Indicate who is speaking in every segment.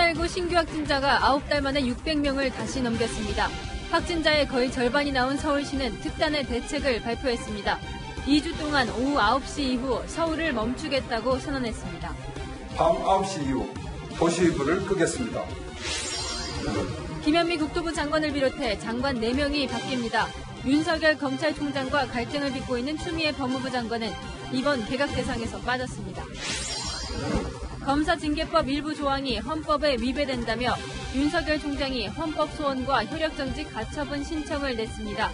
Speaker 1: 코로나19 신규 확진자가 9달 만에 600명을 다시 넘겼습니다. 확진자의 거의 절반이 나온 서울시는 특단의 대책을 발표했습니다. 2주 동안 오후 9시 이후 서울을 멈추겠다고 선언했습니다.
Speaker 2: 밤 9시 이후 도시불을 끄겠습니다.
Speaker 1: 김현미 국토부 장관을 비롯해 장관 4명이 바뀝니다. 윤석열 검찰총장과 갈등을 빚고 있는 추미애 법무부 장관은 이번 개각 대상에서 빠졌습니다. 검사징계법 일부 조항이 헌법에 위배된다며 윤석열 총장이 헌법 소원과 효력정지 가처분 신청을 냈습니다.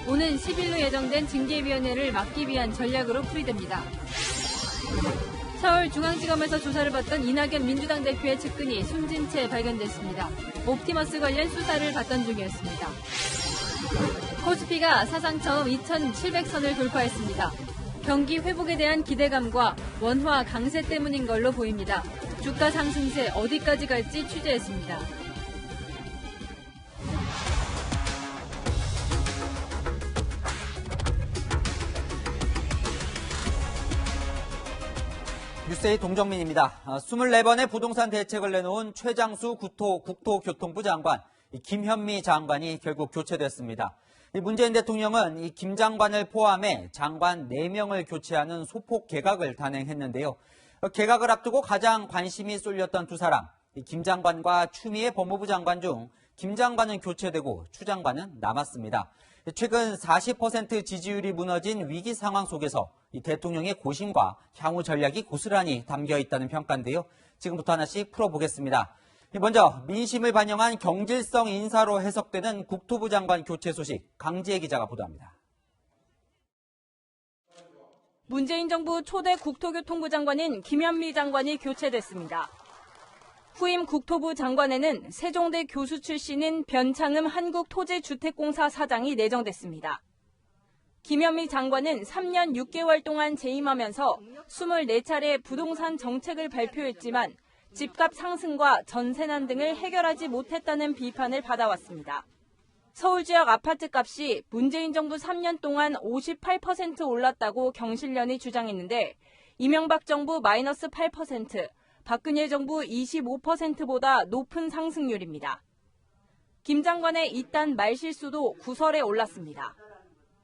Speaker 1: 오는 10일로 예정된 징계위원회를 막기 위한 전략으로 풀이됩니다. 서울중앙지검에서 조사를 받던 이낙연 민주당 대표의 측근이 숨진 채 발견됐습니다. 옵티머스 관련 수사를 받던 중이었습니다. 코스피가 사상 처음 2,700선을 돌파했습니다. 경기 회복에 대한 기대감과 원화 강세 때문인 걸로 보입니다. 주가 상승세 어디까지 갈지 취재했습니다.
Speaker 3: 뉴스의 동정민입니다. 24번의 부동산 대책을 내놓은 최장수 국토교통부 장관 김현미 장관이 결국 교체됐습니다. 문재인 대통령은 이 김 장관을 포함해 장관 4명을 교체하는 소폭 개각을 단행했는데요. 개각을 앞두고 가장 관심이 쏠렸던 두 사람, 김 장관과 추미애 법무부 장관 중 김 장관은 교체되고 추 장관은 남았습니다. 최근 40% 지지율이 무너진 위기 상황 속에서 이 대통령의 고심과 향후 전략이 고스란히 담겨 있다는 평가인데요. 지금부터 하나씩 풀어보겠습니다. 먼저 민심을 반영한 경질성 인사로 해석되는 국토부 장관 교체 소식 강지혜 기자가 보도합니다.
Speaker 1: 문재인 정부 초대 국토교통부 장관인 김현미 장관이 교체됐습니다. 후임 국토부 장관에는 세종대 교수 출신인 변창흠 한국토지주택공사 사장이 내정됐습니다. 김현미 장관은 3년 6개월 동안 재임하면서 24차례 부동산 정책을 발표했지만 집값 상승과 전세난 등을 해결하지 못했다는 비판을 받아왔습니다. 서울 지역 아파트값이 문재인 정부 3년 동안 58% 올랐다고 경실련이 주장했는데 이명박 정부 마이너스 8%, 박근혜 정부 25%보다 높은 상승률입니다. 김 장관의 이딴 말실수도 구설에 올랐습니다.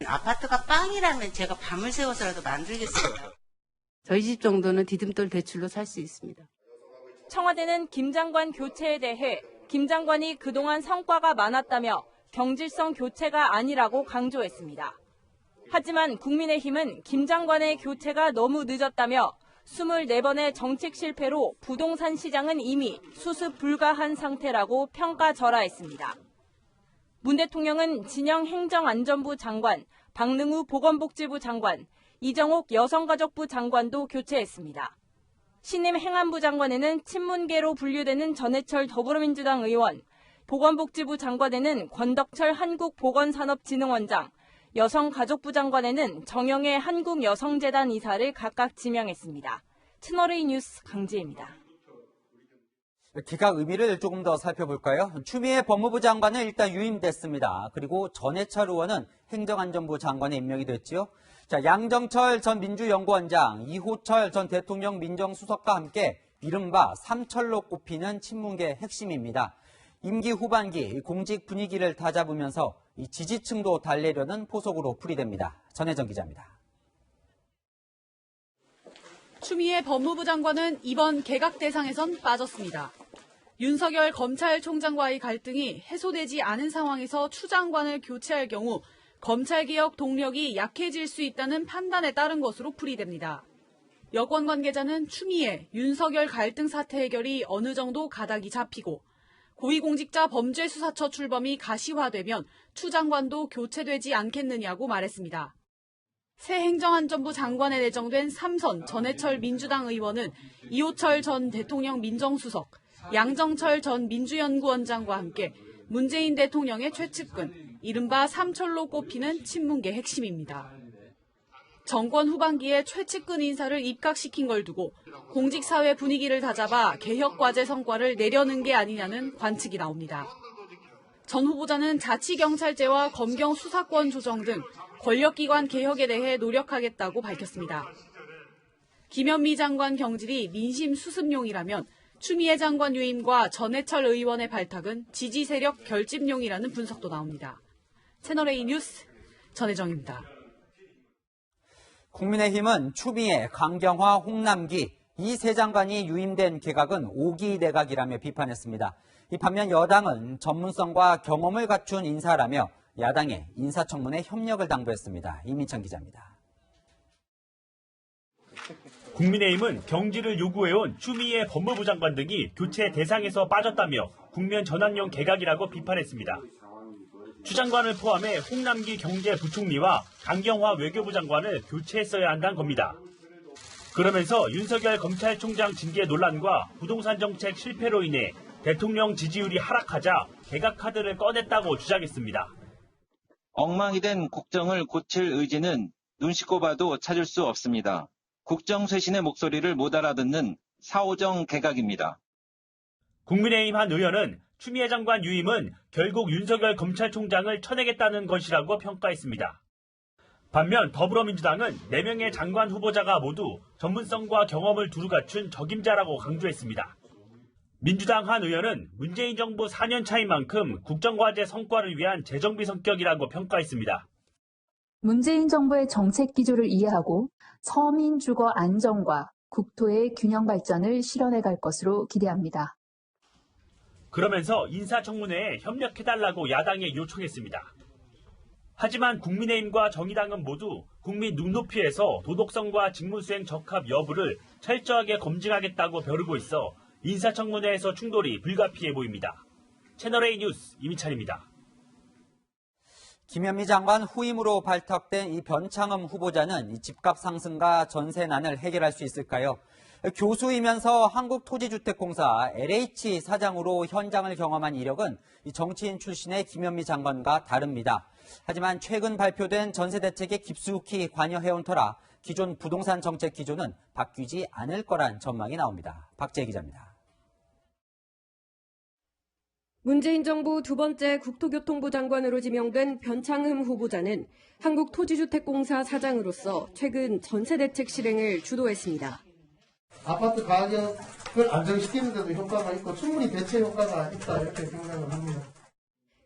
Speaker 4: 아파트가 빵이라면 제가 밤을 새워서라도 만들겠습니다.
Speaker 5: 저희 집 정도는 디딤돌 대출로 살 수 있습니다.
Speaker 1: 청와대는 김 장관 교체에 대해 김 장관이 그동안 성과가 많았다며 경질성 교체가 아니라고 강조했습니다. 하지만 국민의힘은 김 장관의 교체가 너무 늦었다며 24번의 정책 실패로 부동산 시장은 이미 수습 불가한 상태라고 평가절하했습니다. 문 대통령은 진영 행정안전부 장관, 박능우 보건복지부 장관, 이정옥 여성가족부 장관도 교체했습니다. 신임 행안부 장관에는 친문계로 분류되는 전해철 더불어민주당 의원, 보건복지부 장관에는 권덕철 한국보건산업진흥원장, 여성가족부 장관에는 정영애 한국여성재단 이사를 각각 지명했습니다. 채널A 뉴스 강지혜입니다.
Speaker 3: 개각 의미를 조금 더 살펴볼까요? 추미애 법무부 장관은 일단 유임됐습니다. 그리고 전해철 의원은 행정안전부 장관에 임명이 됐죠. 자, 양정철 전 민주연구원장, 이호철 전 대통령 민정수석과 함께 이른바 삼철로 꼽히는 친문계 핵심입니다. 임기 후반기 공직 분위기를 다잡으면서 이 지지층도 달래려는 포석으로 풀이됩니다. 전혜정 기자입니다.
Speaker 6: 추미애 법무부 장관은 이번 개각 대상에선 빠졌습니다. 윤석열 검찰총장과의 갈등이 해소되지 않은 상황에서 추 장관을 교체할 경우 검찰개혁 동력이 약해질 수 있다는 판단에 따른 것으로 풀이됩니다. 여권 관계자는 추미애, 윤석열 갈등 사태 해결이 어느 정도 가닥이 잡히고 고위공직자 범죄수사처 출범이 가시화되면 추 장관도 교체되지 않겠느냐고 말했습니다. 새 행정안전부 장관에 내정된 3선 전해철 민주당 의원은 이호철 전 대통령 민정수석, 양정철 전 민주연구원장과 함께 문재인 대통령의 최측근, 이른바 삼철로 꼽히는 친문계 핵심입니다. 정권 후반기에 최측근 인사를 입각시킨 걸 두고 공직사회 분위기를 다잡아 개혁과제 성과를 내려는 게 아니냐는 관측이 나옵니다. 전 후보자는 자치경찰제와 검경 수사권 조정 등 권력기관 개혁에 대해 노력하겠다고 밝혔습니다. 김현미 장관 경질이 민심 수습용이라면 추미애 장관 유임과 전해철 의원의 발탁은 지지 세력 결집용이라는 분석도 나옵니다. 채널A 뉴스 전혜정입니다.
Speaker 3: 국민의힘은 추미애, 강경화, 홍남기 이 세 장관이 유임된 개각은 5기 내각이라며 비판했습니다. 반면 여당은 전문성과 경험을 갖춘 인사라며 야당에 인사청문회 협력을 당부했습니다. 이민찬 기자입니다.
Speaker 7: 국민의힘은 경질을 요구해온 추미애 법무부 장관 등이 교체 대상에서 빠졌다며 국면 전환용 개각이라고 비판했습니다. 추 장관을 포함해 홍남기 경제부총리와 강경화 외교부 장관을 교체했어야 한다는 겁니다. 그러면서 윤석열 검찰총장 징계 논란과 부동산 정책 실패로 인해 대통령 지지율이 하락하자 개각 카드를 꺼냈다고 주장했습니다.
Speaker 8: 엉망이 된 국정을 고칠 의지는 눈 씻고 봐도 찾을 수 없습니다. 국정 쇄신의 목소리를 못 알아듣는 사오정 개각입니다.
Speaker 7: 국민의힘 한 의원은 추미애 장관 유임은 결국 윤석열 검찰총장을 쳐내겠다는 것이라고 평가했습니다. 반면 더불어민주당은 4명의 장관 후보자가 모두 전문성과 경험을 두루 갖춘 적임자라고 강조했습니다. 민주당 한 의원은 문재인 정부 4년 차인 만큼 국정과제 성과를 위한 재정비 성격이라고 평가했습니다.
Speaker 9: 문재인 정부의 정책 기조를 이해하고 서민 주거 안정과 국토의 균형 발전을 실현해 갈 것으로 기대합니다.
Speaker 7: 그러면서 인사청문회에 협력해달라고 야당에 요청했습니다. 하지만 국민의힘과 정의당은 모두 국민 눈높이에서 도덕성과 직무수행 적합 여부를 철저하게 검증하겠다고 벼르고 있어 인사청문회에서 충돌이 불가피해 보입니다. 채널A 뉴스 이민찬입니다.
Speaker 3: 김현미 장관 후임으로 발탁된 이 변창흠 후보자는 이 집값 상승과 전세난을 해결할 수 있을까요? 교수이면서 한국토지주택공사 LH 사장으로 현장을 경험한 이력은 이 정치인 출신의 김현미 장관과 다릅니다. 하지만 최근 발표된 전세 대책에 깊숙이 관여해온 터라 기존 부동산 정책 기조는 바뀌지 않을 거란 전망이 나옵니다. 박재희 기자입니다.
Speaker 10: 문재인 정부 두 번째 국토교통부 장관으로 지명된 변창흠 후보자는 한국토지주택공사 사장으로서 최근 전세 대책 실행을 주도했습니다.
Speaker 11: 아파트 가격을 안정시키는 데도 효과가 있고 충분히 대체 효과가 있다 이렇게 생각을 합니다.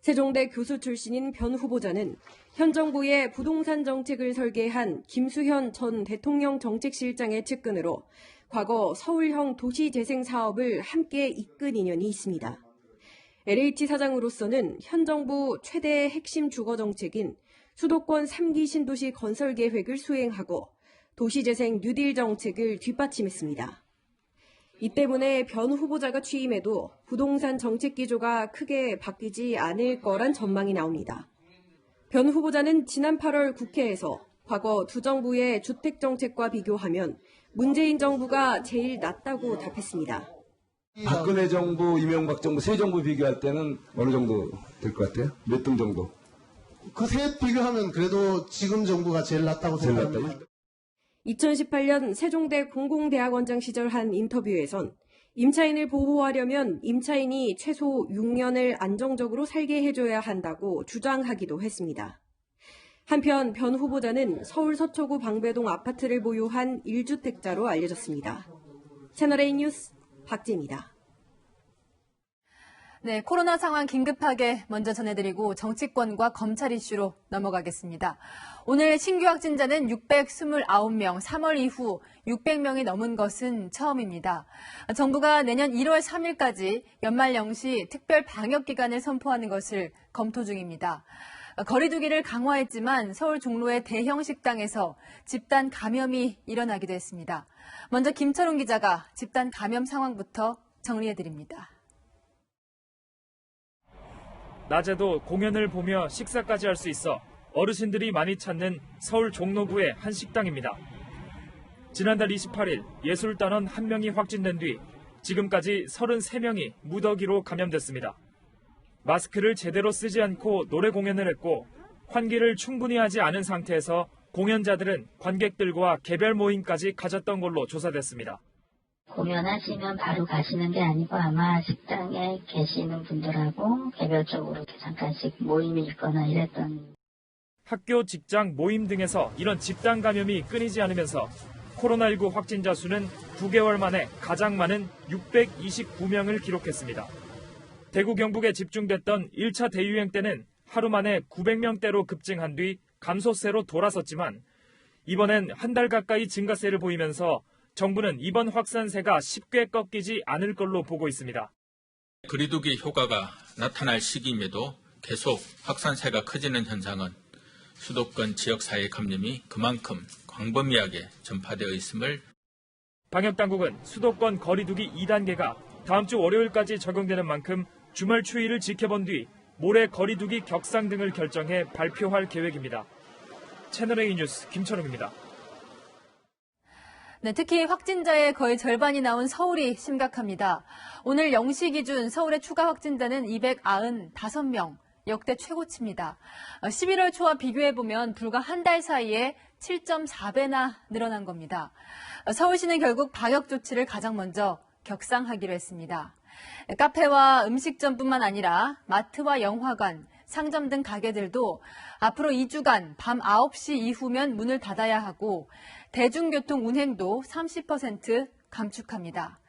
Speaker 10: 세종대 교수 출신인 변 후보자는 현 정부의 부동산 정책을 설계한 김수현 전 대통령 정책실장의 측근으로 과거 서울형 도시재생 사업을 함께 이끈 인연이 있습니다. LH 사장으로서는 현 정부 최대의 핵심 주거 정책인 수도권 3기 신도시 건설 계획을 수행하고 도시재생 뉴딜 정책을 뒷받침했습니다. 이 때문에 변 후보자가 취임해도 부동산 정책 기조가 크게 바뀌지 않을 거란 전망이 나옵니다. 변 후보자는 지난 8월 국회에서 과거 두 정부의 주택 정책과 비교하면 문재인 정부가 제일 낫다고 답했습니다.
Speaker 12: 박근혜 정부, 이명박 정부, 세 정부 비교할 때는 어느 정도 될 것 같아요? 몇 등 정도?
Speaker 11: 그 세 비교하면 그래도 지금 정부가 제일 낫다고 생각합니다.
Speaker 10: 2018년 세종대 공공대학원장 시절 한 인터뷰에선 임차인을 보호하려면 임차인이 최소 6년을 안정적으로 살게 해줘야 한다고 주장하기도 했습니다. 한편 변 후보자는 서울 서초구 방배동 아파트를 보유한 1주택자로 알려졌습니다. 채널A 뉴스 박지입니다.
Speaker 1: 네, 코로나 상황 긴급하게 먼저 전해드리고 정치권과 검찰 이슈로 넘어가겠습니다. 오늘 신규 확진자는 629명, 3월 이후 600명이 넘은 것은 처음입니다. 정부가 내년 1월 3일까지 연말 연시 특별 방역 기간을 선포하는 것을 검토 중입니다. 거리두기를 강화했지만 서울 종로의 대형 식당에서 집단 감염이 일어나기도 했습니다. 먼저 김철웅 기자가 집단 감염 상황부터 정리해드립니다.
Speaker 13: 낮에도 공연을 보며 식사까지 할 수 있어 어르신들이 많이 찾는 서울 종로구의 한 식당입니다. 지난달 28일 예술단원 1명이 확진된 뒤 지금까지 33명이 무더기로 감염됐습니다. 마스크를 제대로 쓰지 않고 노래 공연을 했고 환기를 충분히 하지 않은 상태에서 공연자들은 관객들과 개별 모임까지 가졌던 걸로 조사됐습니다.
Speaker 14: 공연하시면 바로 가시는 게 아니고 아마 식당에 계시는 분들하고 개별적으로 잠깐씩 모임이 있거나 이랬던.
Speaker 13: 학교, 직장, 모임 등에서 이런 집단 감염이 끊이지 않으면서 코로나19 확진자 수는 9개월 만에 가장 많은 629명을 기록했습니다. 대구 경북에 집중됐던 1차 대유행 때는 하루 만에 900명대로 급증한 뒤 감소세로 돌아섰지만 이번엔 한 달 가까이 증가세를 보이면서 정부는 이번 확산세가 쉽게 꺾이지 않을 걸로 보고 있습니다.
Speaker 15: 거리두기 효과가 나타날 시기임에도 계속 확산세가 커지는 현상은 수도권 지역사회 감염이 그만큼 광범위하게 전파되어 있음을
Speaker 13: 방역당국은 수도권 거리두기 2단계가 다음 주 월요일까지 적용되는 만큼 주말 추이를 지켜본 뒤 모레 거리두기 격상 등을 결정해 발표할 계획입니다. 채널A 뉴스 김철웅입니다.
Speaker 1: 네, 특히 확진자의 거의 절반이 나온 서울이 심각합니다. 오늘 0시 기준 서울의 추가 확진자는 295명, 역대 최고치입니다. 11월 초와 비교해보면 불과 한 달 사이에 7.4배나 늘어난 겁니다. 서울시는 결국 방역 조치를 가장 먼저 격상하기로 했습니다. 카페와 음식점뿐만 아니라 마트와 영화관, 상점 등 가게들도 앞으로 2주간 밤 9시 이후면 문을 닫아야 하고 대중교통 운행도 30% 감축합니다.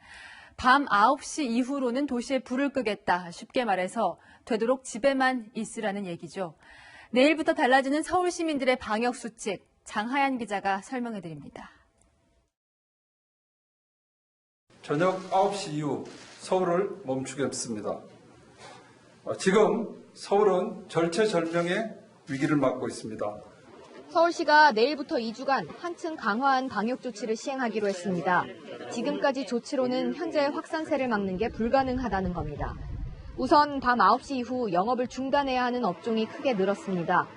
Speaker 1: 밤 9시 이후로는 도시에 불을 끄겠다. 쉽게 말해서 되도록 집에만 있으라는 얘기죠. 내일부터 달라지는 서울 시민들의 방역 수칙, 장하얀 기자가 설명해드립니다.
Speaker 2: 저녁 9시 이후 서울을 멈추겠습니다. 지금 서울은 절체절명의 위기를 맞고 있습니다.
Speaker 16: 서울시가 내일부터 2주간 한층 강화한 방역 조치를 시행하기로 했습니다. 지금까지 조치로는 현재 확산세를 막는 게 불가능하다는 겁니다. 우선 밤 9시 이후 영업을 중단해야 하는 업종이 크게 늘었습니다.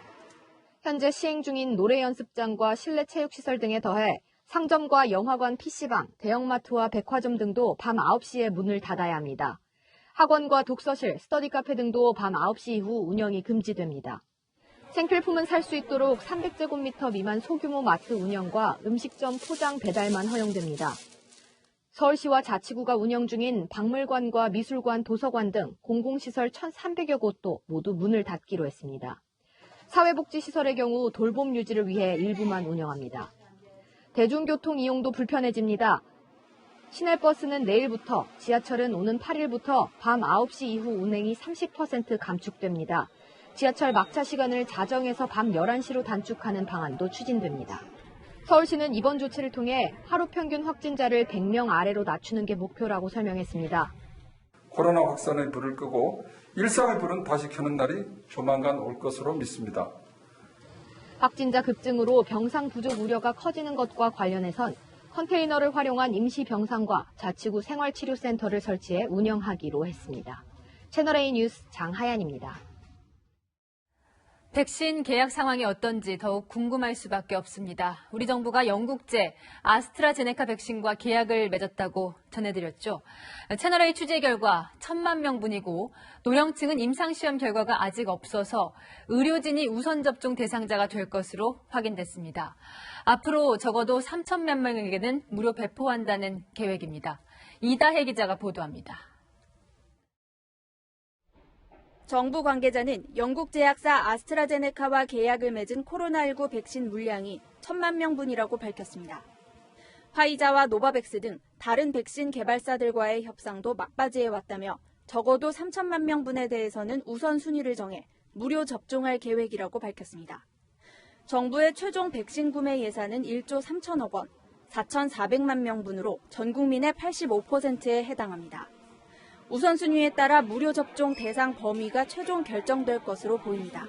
Speaker 16: 현재 시행 중인 노래 연습장과 실내 체육시설 등에 더해 상점과 영화관, PC방, 대형마트와 백화점 등도 밤 9시에 문을 닫아야 합니다. 학원과 독서실, 스터디 카페 등도 밤 9시 이후 운영이 금지됩니다. 생필품은 살 수 있도록 300제곱미터 미만 소규모 마트 운영과 음식점 포장 배달만 허용됩니다. 서울시와 자치구가 운영 중인 박물관과 미술관, 도서관 등 공공시설 1,300여 곳도 모두 문을 닫기로 했습니다. 사회복지시설의 경우 돌봄 유지를 위해 일부만 운영합니다. 대중교통 이용도 불편해집니다. 시내버스는 내일부터, 지하철은 오는 8일부터 밤 9시 이후 운행이 30% 감축됩니다. 지하철 막차 시간을 자정에서 밤 11시로 단축하는 방안도 추진됩니다. 서울시는 이번 조치를 통해 하루 평균 확진자를 100명 아래로 낮추는 게 목표라고 설명했습니다.
Speaker 2: 코로나 확산의 불을 끄고 일상의 불은 다시 켜는 날이 조만간 올 것으로 믿습니다.
Speaker 16: 확진자 급증으로 병상 부족 우려가 커지는 것과 관련해선 컨테이너를 활용한 임시병상과 자치구 생활치료센터를 설치해 운영하기로 했습니다. 채널A 뉴스 장하얀입니다.
Speaker 1: 백신 계약 상황이 어떤지 더욱 궁금할 수밖에 없습니다. 우리 정부가 영국제 아스트라제네카 백신과 계약을 맺었다고 전해드렸죠. 채널A 취재 결과 1,000만 명분이고 노령층은 임상시험 결과가 아직 없어서 의료진이 우선 접종 대상자가 될 것으로 확인됐습니다. 앞으로 적어도 3,000만 명에게는 무료 배포한다는 계획입니다. 이다혜 기자가 보도합니다.
Speaker 17: 정부 관계자는 영국 제약사 아스트라제네카와 계약을 맺은 코로나19 백신 물량이 1,000만 명분이라고 밝혔습니다. 화이자와 노바백스 등 다른 백신 개발사들과의 협상도 막바지에 왔다며 적어도 3,000만 명분에 대해서는 우선순위를 정해 무료 접종할 계획이라고 밝혔습니다. 정부의 최종 백신 구매 예산은 1조 3천억 원, 4,400만 명분으로 전 국민의 85%에 해당합니다. 우선순위에 따라 무료 접종 대상 범위가 최종 결정될 것으로 보입니다.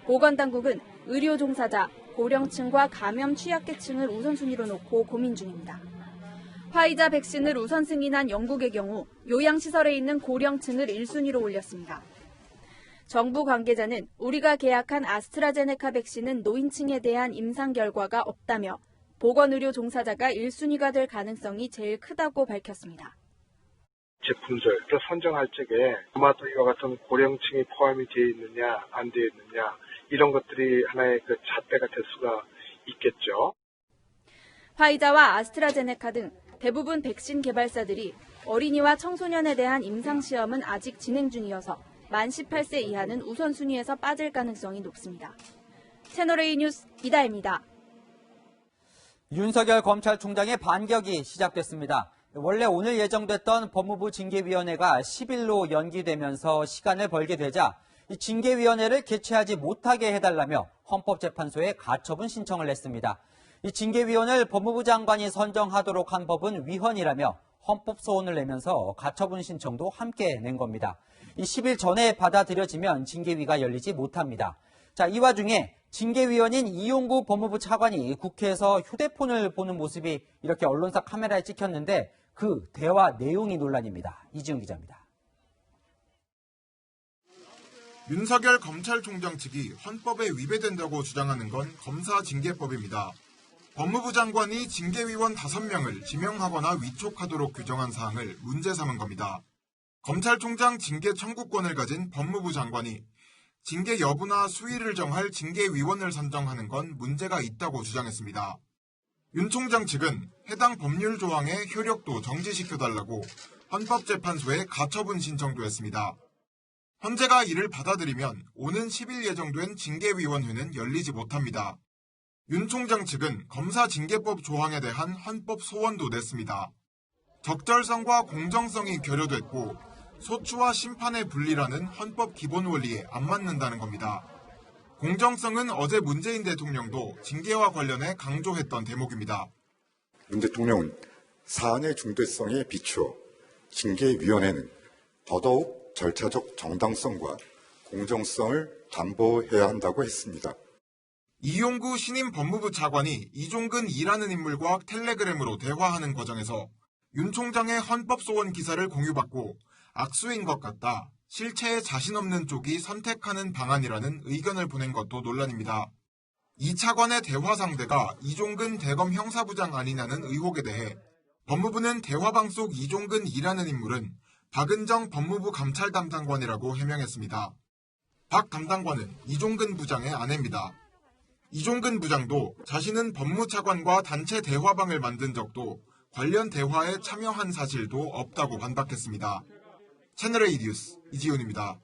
Speaker 17: 보건당국은 의료 종사자, 고령층과 감염 취약계층을 우선순위로 놓고 고민 중입니다. 화이자 백신을 우선 승인한 영국의 경우 요양시설에 있는 고령층을 1순위로 올렸습니다. 정부 관계자는 우리가 계약한 아스트라제네카 백신은 노인층에 대한 임상 결과가 없다며 보건의료 종사자가 1순위가 될 가능성이 제일 크다고 밝혔습니다.
Speaker 18: 제품들을 선정할 적에 아마도 이와 같은 고령층이 포함이 되어 있느냐 안 되어 있느냐 이런 것들이 하나의 그 잣대가 될 수가 있겠죠.
Speaker 17: 화이자와 아스트라제네카 등 대부분 백신 개발사들이 어린이와 청소년에 대한 임상시험은 아직 진행 중이어서 만 18세 이하는 우선순위에서 빠질 가능성이 높습니다. 채널A 뉴스 이다혜입니다.
Speaker 3: 윤석열 검찰총장의 반격이 시작됐습니다. 원래 오늘 예정됐던 법무부 징계위원회가 10일로 연기되면서 시간을 벌게 되자 이 징계위원회를 개최하지 못하게 해달라며 헌법재판소에 가처분 신청을 냈습니다. 이 징계위원을 법무부 장관이 선정하도록 한 법은 위헌이라며 헌법소원을 내면서 가처분 신청도 함께 낸 겁니다. 이 10일 전에 받아들여지면 징계위가 열리지 못합니다. 자, 이 와중에 징계위원인 이용구 법무부 차관이 국회에서 휴대폰을 보는 모습이 이렇게 언론사 카메라에 찍혔는데 그 대화 내용이 논란입니다. 이지훈 기자입니다.
Speaker 19: 윤석열 검찰총장 측이 헌법에 위배된다고 주장하는 건 검사징계법입니다. 법무부 장관이 징계위원 5명을 지명하거나 위촉하도록 규정한 사항을 문제 삼은 겁니다. 검찰총장 징계 청구권을 가진 법무부 장관이 징계 여부나 수위를 정할 징계위원을 선정하는 건 문제가 있다고 주장했습니다. 윤 총장 측은 해당 법률 조항의 효력도 정지시켜달라고 헌법재판소에 가처분 신청도 했습니다. 헌재가 이를 받아들이면 오는 10일 예정된 징계위원회는 열리지 못합니다. 윤 총장 측은 검사징계법 조항에 대한 헌법 소원도 냈습니다. 적절성과 공정성이 결여됐고 소추와 심판의 분리라는 헌법 기본 원리에 안 맞는다는 겁니다. 공정성은 어제 문재인 대통령도 징계와 관련해 강조했던 대목입니다.
Speaker 20: 윤 대통령은 사안의 중대성에 비추어 징계위원회는 더더욱 절차적 정당성과 공정성을 담보해야 한다고 했습니다.
Speaker 19: 이용구 신임 법무부 차관이 이종근 이라는 인물과 텔레그램으로 대화하는 과정에서 윤 총장의 헌법소원 기사를 공유받고 악수인 것 같다, 실체에 자신 없는 쪽이 선택하는 방안이라는 의견을 보낸 것도 논란입니다. 이 차관의 대화 상대가 이종근 대검 형사부장 아니냐는 의혹에 대해 법무부는 대화방 속 이종근 이라는 인물은 박은정 법무부 감찰 담당관이라고 해명했습니다. 박 담당관은 이종근 부장의 아내입니다. 이종근 부장도 자신은 법무차관과 단체 대화방을 만든 적도 관련 대화에 참여한 사실도 없다고 반박했습니다. 채널A 뉴스 이지훈입니다.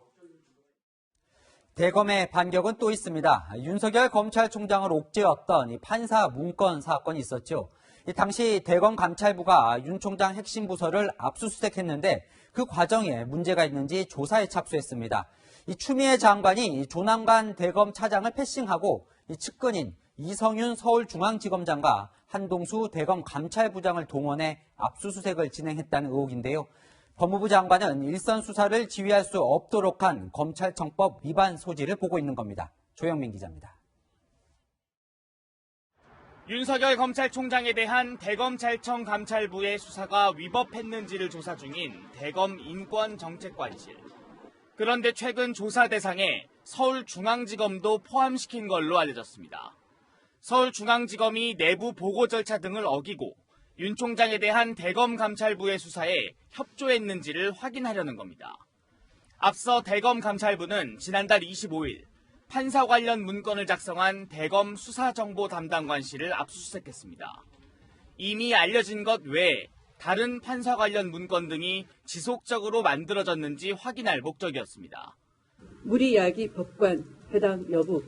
Speaker 3: 대검의 반격은 또 있습니다. 윤석열 검찰총장을 옥죄었던 이 판사 문건 사건이 있었죠. 당시 대검 감찰부가 윤 총장 핵심 부서를 압수수색했는데 그 과정에 문제가 있는지 조사에 착수했습니다. 이 추미애 장관이 조남관 대검 차장을 패싱하고 이 측근인 이성윤 서울중앙지검장과 한동수 대검 감찰부장을 동원해 압수수색을 진행했다는 의혹인데요. 법무부 장관은 일선 수사를 지휘할 수 없도록 한 검찰청법 위반 소지를 보고 있는 겁니다. 조영민 기자입니다.
Speaker 7: 윤석열 검찰총장에 대한 대검찰청 감찰부의 수사가 위법했는지를 조사 중인 대검 인권정책관실. 그런데 최근 조사 대상에 서울중앙지검도 포함시킨 걸로 알려졌습니다. 서울중앙지검이 내부 보고 절차 등을 어기고 윤 총장에 대한 대검 감찰부의 수사에 협조했는지를 확인하려는 겁니다. 앞서 대검 감찰부는 지난달 25일 판사 관련 문건을 작성한 대검 수사정보 담당관실을 압수수색했습니다. 이미 알려진 것 외에 다른 판사 관련 문건 등이 지속적으로 만들어졌는지 확인할 목적이었습니다.
Speaker 21: 무리야기 법관 해당 여부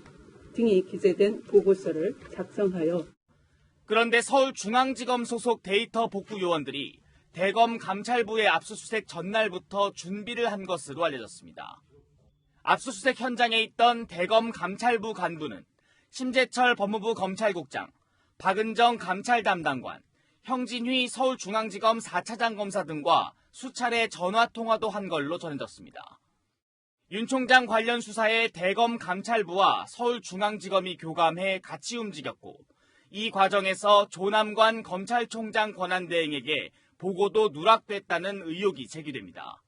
Speaker 21: 등이 기재된 보고서를 작성하여
Speaker 7: 그런데 서울중앙지검 소속 데이터 복구 요원들이 대검 감찰부의 압수수색 전날부터 준비를 한 것으로 알려졌습니다. 압수수색 현장에 있던 대검 감찰부 간부는 심재철 법무부 검찰국장, 박은정 감찰 담당관, 형진휘 서울중앙지검 4차장 검사 등과 수차례 전화통화도 한 걸로 전해졌습니다. 윤 총장 관련 수사에 대검 감찰부와 서울중앙지검이 교감해 같이 움직였고 이 과정에서 조남관 검찰총장 권한대행에게 보고도 누락됐다는 의혹이 제기됩니다.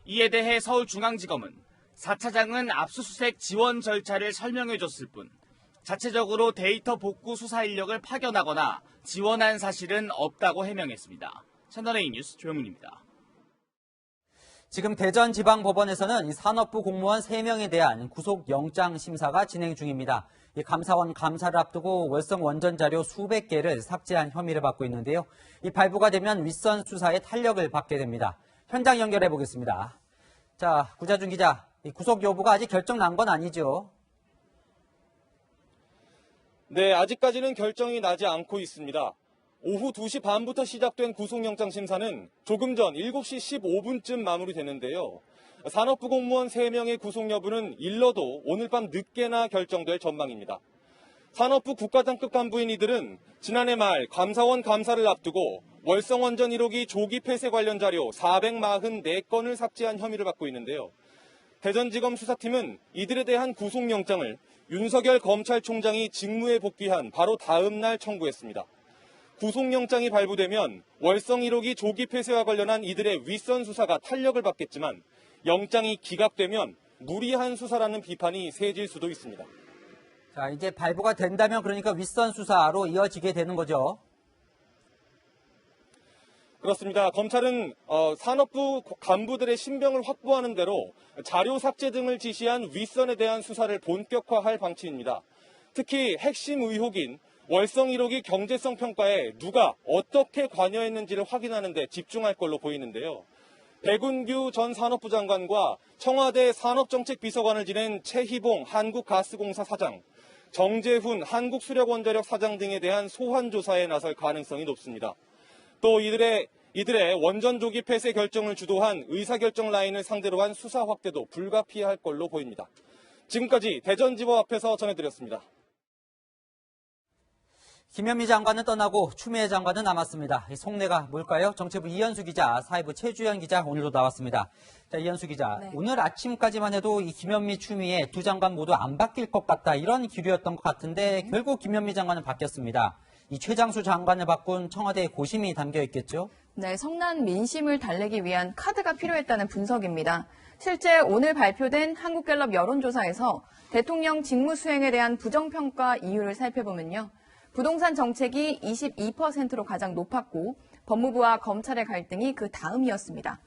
Speaker 7: 이에 대해 서울중앙지검은 4차장은 압수수색 지원 절차를 설명해줬을 뿐 자체적으로 데이터 복구 수사 인력을 파견하거나 지원한 사실은 없다고 해명했습니다. 채널A 뉴스 조영민입니다.
Speaker 3: 지금 대전지방법원에서는 산업부 공무원 3명에 대한 구속영장 심사가 진행 중입니다. 감사원 감사를 앞두고 월성 원전 자료 수백 개를 삭제한 혐의를 받고 있는데요. 이 발부가 되면 윗선 수사에 탄력을 받게 됩니다. 현장 연결해 보겠습니다. 자, 구자준 기자, 이 구속 여부가 아직 결정 난 건 아니죠?
Speaker 4: 네, 아직까지는 결정이 나지 않고 있습니다. 오후 2시 반부터 시작된 구속영장 심사는 조금 전 7시 15분쯤 마무리됐는데요. 산업부 공무원 3명의 구속 여부는 일러도 오늘 밤 늦게나 결정될 전망입니다. 산업부 국가장급 간부인 이들은 지난해 말 감사원 감사를 앞두고 월성원전 1호기 조기 폐쇄 관련 자료 444건을 삭제한 혐의를 받고 있는데요. 대전지검 수사팀은 이들에 대한 구속영장을 윤석열 검찰총장이 직무에 복귀한 바로 다음 날 청구했습니다. 구속영장이 발부되면 월성 1호기 조기 폐쇄와 관련한 이들의 윗선 수사가 탄력을 받겠지만 영장이 기각되면 무리한 수사라는 비판이 세질 수도 있습니다.
Speaker 3: 자, 이제 발부가 된다면 그러니까 윗선 수사로 이어지게 되는 거죠.
Speaker 4: 그렇습니다. 검찰은 산업부 간부들의 신병을 확보하는 대로 자료 삭제 등을 지시한 윗선에 대한 수사를 본격화할 방침입니다. 특히 핵심 의혹인 월성 1호기 경제성 평가에 누가 어떻게 관여했는지를 확인하는 데 집중할 걸로 보이는데요. 백운규 전 산업부 장관과 청와대 산업정책비서관을 지낸 최희봉 한국가스공사 사장, 정재훈 한국수력원자력 사장 등에 대한 소환 조사에 나설 가능성이 높습니다. 또 이들의 원전 조기 폐쇄 결정을 주도한 의사결정 라인을 상대로 한 수사 확대도 불가피할 걸로 보입니다. 지금까지 대전지법 앞에서 전해드렸습니다.
Speaker 3: 김현미 장관은 떠나고 추미애 장관은 남았습니다. 이 속내가 뭘까요? 정치부 이현수 기자, 사회부 최주현 기자 오늘도 나왔습니다. 자, 이현수 기자,
Speaker 22: 네.
Speaker 3: 오늘 아침까지만 해도 이 김현미, 추미애 두 장관 모두 안 바뀔 것 같다 이런 기류였던 것 같은데 결국 김현미 장관은 바뀌었습니다. 이 최장수 장관을 바꾼 청와대의 고심이 담겨 있겠죠?
Speaker 22: 네, 성난 민심을 달래기 위한 카드가 필요했다는 분석입니다. 실제 오늘 발표된 한국갤럽 여론조사에서 대통령 직무 수행에 대한 부정평가 이유를 살펴보면요. 부동산 정책이 22%로 가장 높았고 법무부와 검찰의 갈등이 그 다음이었습니다.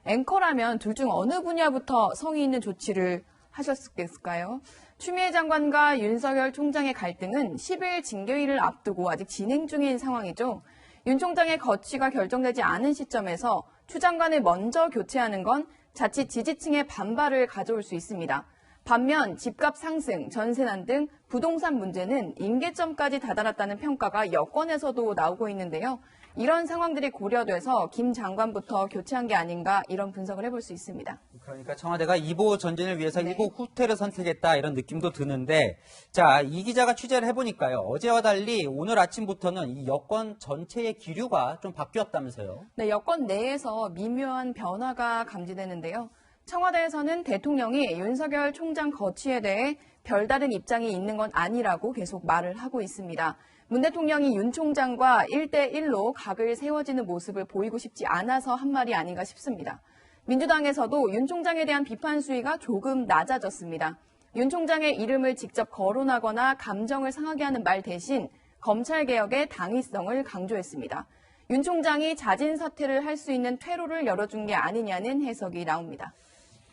Speaker 22: 앵커라면 둘 중 어느 분야부터 성의 있는 조치를 하셨을까요? 추미애 장관과 윤석열 총장의 갈등은 10일 징계위를 앞두고 아직 진행 중인 상황이죠. 윤 총장의 거취가 결정되지 않은 시점에서 추 장관을 먼저 교체하는 건 자칫 지지층의 반발을 가져올 수 있습니다. 반면 집값 상승, 전세난 등 부동산 문제는 임계점까지 다다랐다는 평가가 여권에서도 나오고 있는데요. 이런 상황들이 고려돼서 김 장관부터 교체한 게 아닌가 이런 분석을 해볼 수 있습니다.
Speaker 3: 그러니까 청와대가 이보 전진을 위해서 일곱 후퇴를 선택했다 이런 느낌도 드는데 자, 이 기자가 취재를 해보니까요. 어제와 달리 오늘 아침부터는 이 여권 전체의 기류가 좀 바뀌었다면서요.
Speaker 22: 네, 여권 내에서 미묘한 변화가 감지되는데요. 청와대에서는 대통령이 윤석열 총장 거취에 대해 별다른 입장이 있는 건 아니라고 계속 말을 하고 있습니다. 문 대통령이 윤 총장과 1대1로 각을 세워지는 모습을 보이고 싶지 않아서 한 말이 아닌가 싶습니다. 민주당에서도 윤 총장에 대한 비판 수위가 조금 낮아졌습니다. 윤 총장의 이름을 직접 거론하거나 감정을 상하게 하는 말 대신 검찰개혁의 당위성을 강조했습니다. 윤 총장이 자진 사퇴를 할 수 있는 퇴로를 열어준 게 아니냐는 해석이 나옵니다.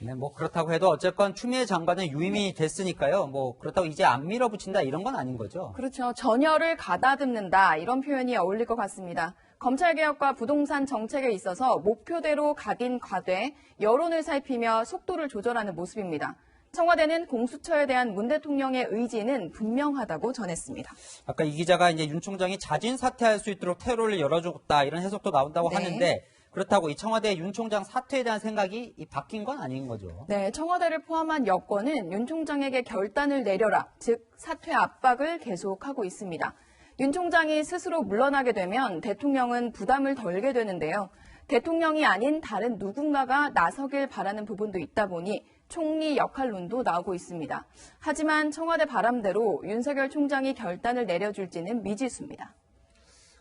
Speaker 3: 네, 뭐 그렇다고 해도 어쨌건 추미애 장관은 유임이 됐으니까요. 뭐 그렇다고 이제 안 밀어붙인다 이런 건 아닌 거죠.
Speaker 22: 그렇죠. 전열을 가다듬는다 이런 표현이 어울릴 것 같습니다. 검찰개혁과 부동산 정책에 있어서 목표대로 가긴 가되 여론을 살피며 속도를 조절하는 모습입니다. 청와대는 공수처에 대한 문 대통령의 의지는 분명하다고 전했습니다.
Speaker 3: 아까 이 기자가 이제 윤 총장이 자진 사퇴할 수 있도록 퇴로를 열어줬다 이런 해석도 나온다고 하는데 그렇다고 이 청와대 윤 총장 사퇴에 대한 생각이 바뀐 건 아닌 거죠.
Speaker 22: 네, 청와대를 포함한 여권은 윤 총장에게 결단을 내려라, 즉 사퇴 압박을 계속하고 있습니다. 윤 총장이 스스로 물러나게 되면 대통령은 부담을 덜게 되는데요. 대통령이 아닌 다른 누군가가 나서길 바라는 부분도 있다 보니 총리 역할론도 나오고 있습니다. 하지만 청와대 바람대로 윤석열 총장이 결단을 내려줄지는 미지수입니다.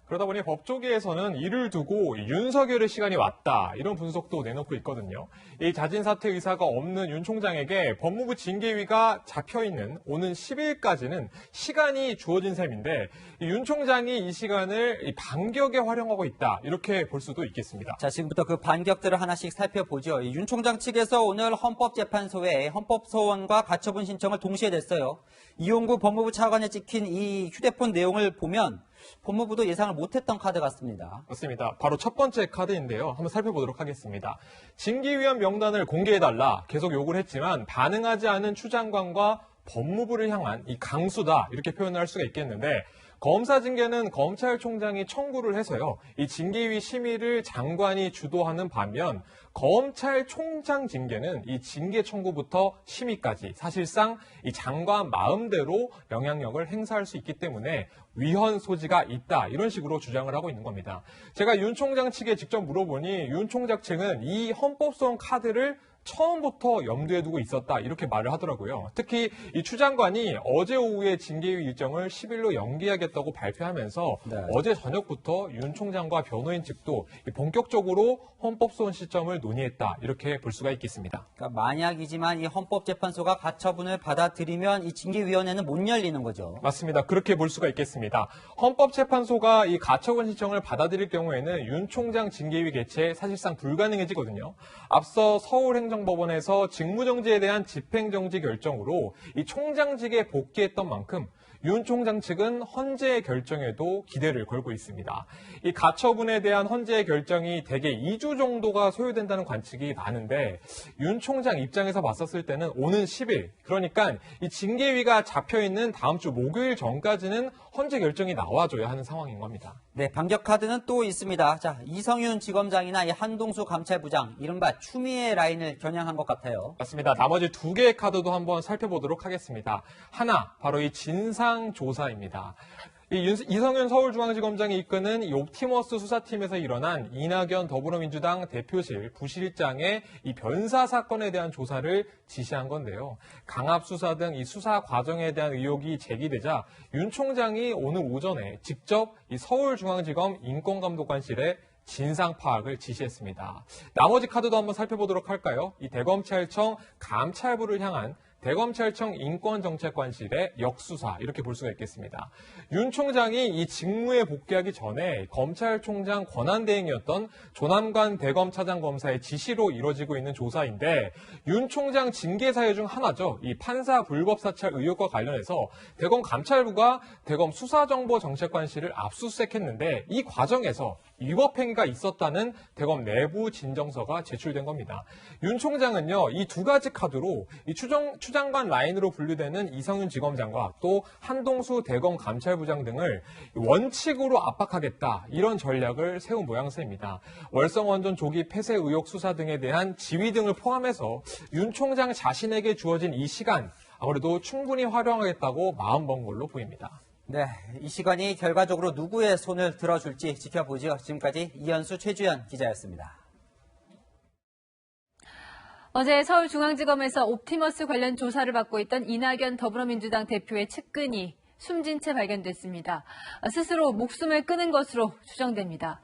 Speaker 23: 그러다 보니 법조계에서는 이를 두고 윤석열의 시간이 왔다 이런 분석도 내놓고 있거든요. 이 자진 사퇴 의사가 없는 윤 총장에게 법무부 징계위가 잡혀있는 오는 10일까지는 시간이 주어진 셈인데 윤 총장이 이 시간을 반격에 활용하고 있다 이렇게 볼 수도 있겠습니다.
Speaker 3: 자, 지금부터 그 반격들을 하나씩 살펴보죠. 윤 총장 측에서 오늘 헌법재판소에 헌법소원과 가처분 신청을 동시에 냈어요. 이용구 법무부 차관에 찍힌 이 휴대폰 내용을 보면 법무부도 예상을 못했던 카드 같습니다.
Speaker 23: 맞습니다. 바로 첫 번째 카드인데요. 한번 살펴보도록 하겠습니다. 징계위원 명단을 공개해달라 계속 요구를 했지만 반응하지 않은 추 장관과 법무부를 향한 이 강수다 이렇게 표현을 할 수가 있겠는데 검사 징계는 검찰총장이 청구를 해서요. 이 징계위 심의를 장관이 주도하는 반면 검찰총장 징계는 이 징계 청구부터 심의까지 사실상 이 장관 마음대로 영향력을 행사할 수 있기 때문에 위헌 소지가 있다 이런 식으로 주장을 하고 있는 겁니다. 제가 윤 총장 측에 직접 물어보니 윤 총장 측은 이 헌법소원 카드를 처음부터 염두에 두고 있었다 이렇게 말을 하더라고요. 특히 이 추 장관이 어제 오후에 징계위 일정을 10일로 연기하겠다고 발표하면서 어제 저녁부터 윤 총장과 변호인 측도 본격적으로 헌법소원 시점을 논의했다 이렇게 볼 수가 있겠습니다.
Speaker 3: 그러니까 만약이지만 이 헌법재판소가 가처분을 받아들이면 이 징계위원회는 못 열리는 거죠.
Speaker 23: 맞습니다. 그렇게 볼 수가 있겠습니다. 헌법재판소가 이 가처분 신청을 받아들일 경우에는 윤 총장 징계위 개최 사실상 불가능해지거든요. 앞서 서울행정법원에서 직무정지에 대한 집행정지 결정으로 이 총장직에 복귀했던 만큼 윤 총장 측은 헌재 결정에도 기대를 걸고 있습니다. 이 가처분에 대한 헌재 결정이 대개 2주 정도가 소요된다는 관측이 많은데 윤 총장 입장에서 봤었을 때는 오는 10일, 그러니까 이 징계위가 잡혀있는 다음 주 목요일 전까지는 헌재 결정이 나와줘야 하는 상황인 겁니다.
Speaker 3: 네, 반격 카드는 또 있습니다. 자, 이성윤 지검장이나 이 한동수 감찰부장, 이른바 추미애 라인을 겨냥한 것 같아요.
Speaker 23: 맞습니다. 나머지 두 개의 카드도 한번 살펴보도록 하겠습니다. 하나, 바로 이 진상조사입니다. 이성윤 서울중앙지검장이 이끄는 이 옵티머스 수사팀에서 일어난 이낙연 더불어민주당 대표실 부실장의 이 변사 사건에 대한 조사를 지시한 건데요. 강압 수사 등 이 수사 과정에 대한 의혹이 제기되자 윤 총장이 오늘 오전에 직접 이 서울중앙지검 인권감독관실에 진상 파악을 지시했습니다. 나머지 카드도 한번 살펴보도록 할까요? 이 대검찰청 감찰부를 향한 대검찰청 인권정책관실의 역수사 이렇게 볼 수가 있겠습니다. 윤 총장이 이 직무에 복귀하기 전에 검찰총장 권한대행이었던 조남관 대검차장검사의 지시로 이뤄지고 있는 조사인데 윤 총장 징계 사유 중 하나죠. 이 판사 불법 사찰 의혹과 관련해서 대검 감찰부가 대검 수사정보정책관실을 압수수색했는데 이 과정에서 위법 행위가 있었다는 대검 내부 진정서가 제출된 겁니다. 윤 총장은요, 이 두 가지 카드로 이 추장관 라인으로 분류되는 이성윤 지검장과 또 한동수 대검 감찰부장 등을 원칙으로 압박하겠다 이런 전략을 세운 모양새입니다. 월성원전 조기 폐쇄 의혹 수사 등에 대한 지휘 등을 포함해서 윤 총장 자신에게 주어진 이 시간 아무래도 충분히 활용하겠다고 마음먹은 걸로 보입니다.
Speaker 3: 네, 이 시간이 결과적으로 누구의 손을 들어줄지 지켜보죠. 지금까지 이현수, 최주연 기자였습니다.
Speaker 1: 어제 서울중앙지검에서 옵티머스 관련 조사를 받고 있던 이낙연 더불어민주당 대표의 측근이 숨진 채 발견됐습니다. 스스로 목숨을 끊은 것으로 추정됩니다.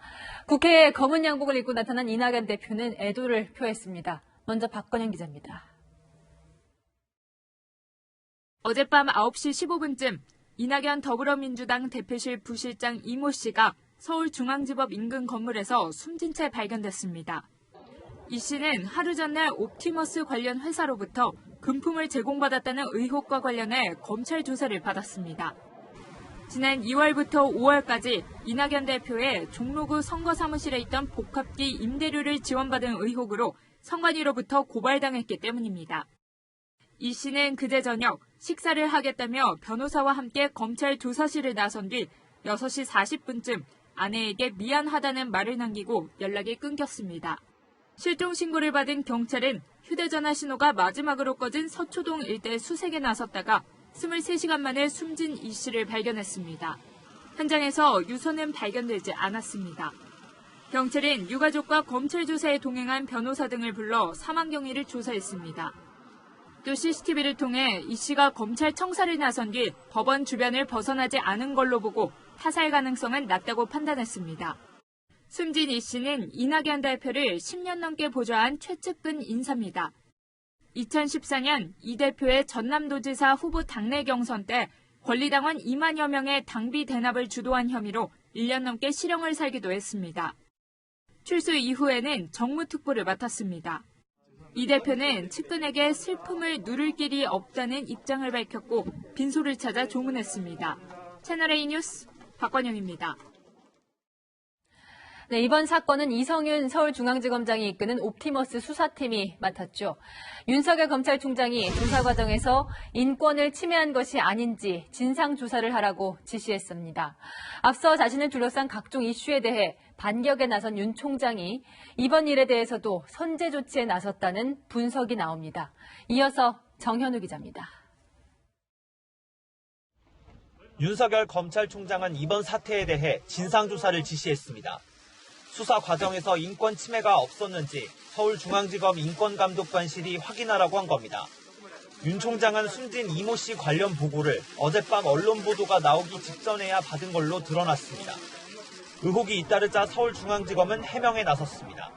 Speaker 1: 국회에 검은 양복을 입고 나타난 이낙연 대표는 애도를 표했습니다. 먼저 박건영 기자입니다.
Speaker 5: 어젯밤 9시 15분쯤 이낙연 더불어민주당 대표실 부실장 이모 씨가 서울중앙지법 인근 건물에서 숨진 채 발견됐습니다. 이 씨는 하루 전날 옵티머스 관련 회사로부터 금품을 제공받았다는 의혹과 관련해 검찰 조사를 받았습니다. 지난 2월부터 5월까지 이낙연 대표의 종로구 선거사무실에 있던 복합기 임대료를 지원받은 의혹으로 선관위로부터 고발당했기 때문입니다. 이 씨는 그제 저녁 식사를 하겠다며 변호사와 함께 검찰 조사실을 나선 뒤 6시 40분쯤 아내에게 미안하다는 말을 남기고 연락이 끊겼습니다. 실종 신고를 받은 경찰은 휴대전화 신호가 마지막으로 꺼진 서초동 일대 수색에 나섰다가 23시간 만에 숨진 이 씨를 발견했습니다. 현장에서 유서는 발견되지 않았습니다. 경찰은 유가족과 검찰 조사에 동행한 변호사 등을 불러 사망 경위를 조사했습니다. 또 CCTV를 통해 이 씨가 검찰 청사를 나선 뒤 법원 주변을 벗어나지 않은 걸로 보고 타살 가능성은 낮다고 판단했습니다. 숨진 이 씨는 이낙연 대표를 10년 넘게 보좌한 최측근 인사입니다. 2014년 이 대표의 전남도지사 후보 당내 경선 때 권리당원 2만여 명의 당비 대납을 주도한 혐의로 1년 넘게 실형을 살기도 했습니다. 출소 이후에는 정무특보를 맡았습니다. 이 대표는 측근에게 슬픔을 누를 길이 없다는 입장을 밝혔고 빈소를 찾아 조문했습니다. 채널A 뉴스 박관영입니다.
Speaker 1: 네, 이번 사건은 이성윤 서울중앙지검장이 이끄는 옵티머스 수사팀이 맡았죠. 윤석열 검찰총장이 조사 과정에서 인권을 침해한 것이 아닌지 진상조사를 하라고 지시했습니다. 앞서 자신을 둘러싼 각종 이슈에 대해 반격에 나선 윤 총장이 이번 일에 대해서도 선제 조치에 나섰다는 분석이 나옵니다. 이어서 정현우 기자입니다.
Speaker 6: 윤석열 검찰총장은 이번 사태에 대해 진상조사를 지시했습니다. 수사 과정에서 인권 침해가 없었는지 서울중앙지검 인권감독관실이 확인하라고 한 겁니다. 윤 총장은 숨진 이모 씨 관련 보고를 어젯밤 언론 보도가 나오기 직전에야 받은 걸로 드러났습니다. 의혹이 잇따르자 서울중앙지검은 해명에 나섰습니다.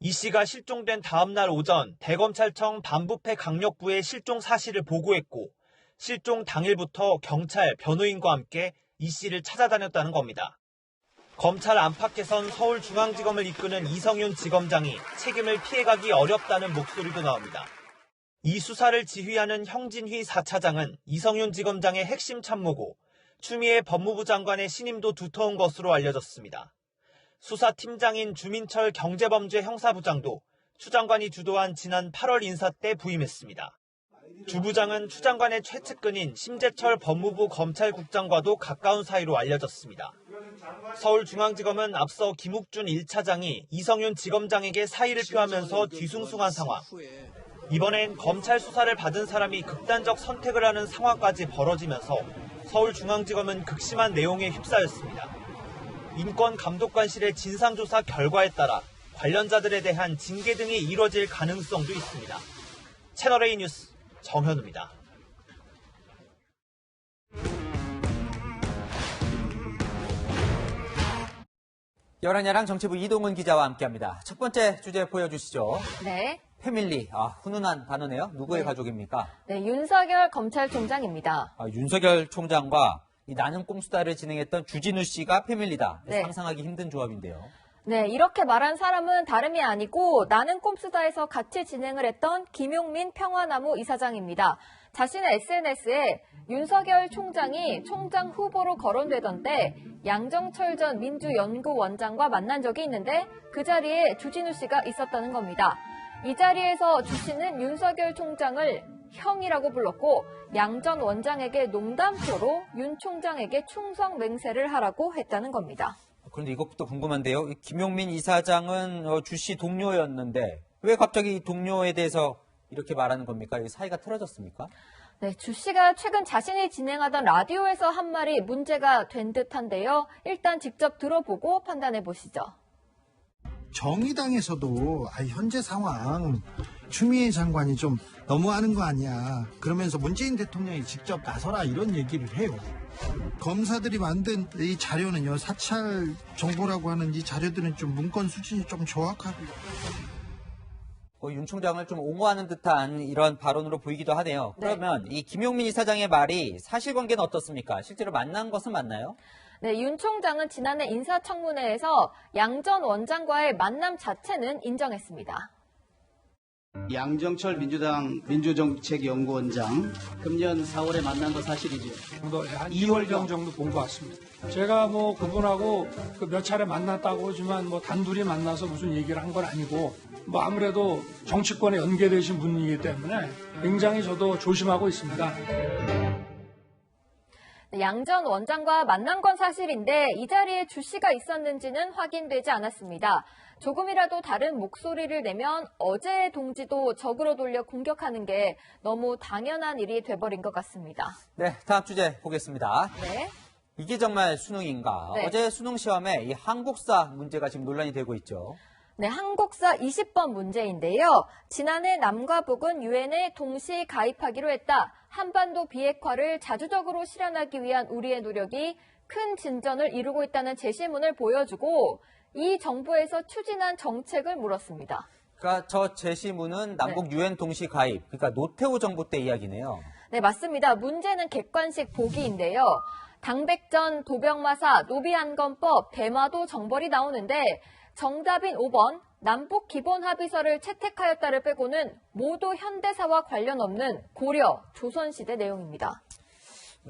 Speaker 6: 이 씨가 실종된 다음 날 오전 대검찰청 반부패 강력부에 실종 사실을 보고했고 실종 당일부터 경찰, 변호인과 함께 이 씨를 찾아다녔다는 겁니다. 검찰 안팎에선 서울중앙지검을 이끄는 이성윤 지검장이 책임을 피해가기 어렵다는 목소리도 나옵니다. 이 수사를 지휘하는 형진휘 4차장은 이성윤 지검장의 핵심 참모고 추미애 법무부 장관의 신임도 두터운 것으로 알려졌습니다. 수사팀장인 주민철 경제범죄 형사부장도 추 장관이 주도한 지난 8월 인사 때 부임했습니다. 주 부장은 추 장관의 최측근인 심재철 법무부 검찰국장과도 가까운 사이로 알려졌습니다. 서울중앙지검은 앞서 김욱준 1차장이 이성윤 지검장에게 사의를 표하면서 뒤숭숭한 상황. 이번엔 검찰 수사를 받은 사람이 극단적 선택을 하는 상황까지 벌어지면서 서울중앙지검은 극심한 내용에 휩싸였습니다. 인권감독관실의 진상조사 결과에 따라 관련자들에 대한 징계 등이 이뤄질 가능성도 있습니다. 채널A 뉴스 정현우입니다.
Speaker 3: 열한야랑 정치부 이동훈 기자와 함께합니다. 첫 번째 주제 보여주시죠.
Speaker 16: 네.
Speaker 3: 패밀리, 훈훈한 단어네요. 누구의 가족입니까?
Speaker 16: 네, 윤석열 검찰총장입니다.
Speaker 3: 윤석열 총장과 이 나는 꼼수다를 진행했던 주진우 씨가 패밀리다.
Speaker 16: 네.
Speaker 3: 상상하기 힘든 조합인데요.
Speaker 16: 네, 이렇게 말한 사람은 다름이 아니고 나는 꼼수다에서 같이 진행을 했던 김용민 평화나무 이사장입니다. 자신의 SNS에 윤석열 총장이 총장 후보로 거론되던 때 양정철 전 민주연구원장과 만난 적이 있는데 그 자리에 주진우 씨가 있었다는 겁니다. 이 자리에서 주 씨는 윤석열 총장을 형이라고 불렀고 양 전 원장에게 농담표로 윤 총장에게 충성 맹세를 하라고 했다는 겁니다.
Speaker 3: 그런데 이것부터 궁금한데요. 김용민 이사장은 주 씨 동료였는데 왜 갑자기 동료에 대해서 이렇게 말하는 겁니까? 사이가 틀어졌습니까?
Speaker 16: 네, 주 씨가 최근 자신이 진행하던 라디오에서 한 말이 문제가 된 듯한데요. 일단 직접 들어보고 판단해 보시죠.
Speaker 8: 정의당에서도 현재 상황 추미애 장관이 좀 너무하는 거 아니야. 그러면서 문재인 대통령이 직접 나서라 이런 얘기를 해요. 검사들이 만든 이 자료는요. 사찰 정보라고 하는 이 자료들은 좀 문건 수준이 좀 정확하고.
Speaker 3: 윤 총장을 좀 옹호하는 듯한 이런 발언으로 보이기도 하네요. 그러면 이 김용민 이사장의 말이 사실관계는 어떻습니까? 실제로 만난 것은 맞나요?
Speaker 16: 네, 윤 총장은 지난해 인사청문회에서 양 전 원장과의 만남 자체는 인정했습니다.
Speaker 9: 양정철 민주당 민주정책연구원장 금년 4월에 만난 거 사실이죠?
Speaker 24: 한 2월경 정도 본 것 같습니다. 제가 그분하고 몇 차례 만났다고 하지만 단둘이 만나서 무슨 얘기를 한 건 아니고 아무래도 정치권에 연계되신 분이기 때문에 굉장히 저도 조심하고 있습니다.
Speaker 16: 양 전 원장과 만난 건 사실인데 이 자리에 주 씨가 있었는지는 확인되지 않았습니다. 조금이라도 다른 목소리를 내면 어제의 동지도 적으로 돌려 공격하는 게 너무 당연한 일이 돼버린 것 같습니다.
Speaker 3: 네, 다음 주제 보겠습니다.
Speaker 16: 네.
Speaker 3: 이게 정말 수능인가?
Speaker 16: 네.
Speaker 3: 어제 수능 시험에 이 한국사 문제가 지금 논란이 되고 있죠.
Speaker 16: 네, 한국사 20번 문제인데요. 지난해 남과 북은 유엔에 동시 가입하기로 했다. 한반도 비핵화를 자주적으로 실현하기 위한 우리의 노력이 큰 진전을 이루고 있다는 제시문을 보여주고 이 정부에서 추진한 정책을 물었습니다.
Speaker 3: 그러니까 저 제시문은 남북 유엔 동시 가입, 그러니까 노태우 정부 때 이야기네요.
Speaker 16: 네, 맞습니다. 문제는 객관식 보기인데요. 당백전, 도병마사, 노비안건법, 대마도 정벌이 나오는데 정답인 5번 남북 기본 합의서를 채택하였다를 빼고는 모두 현대사와 관련 없는 고려, 조선시대 내용입니다.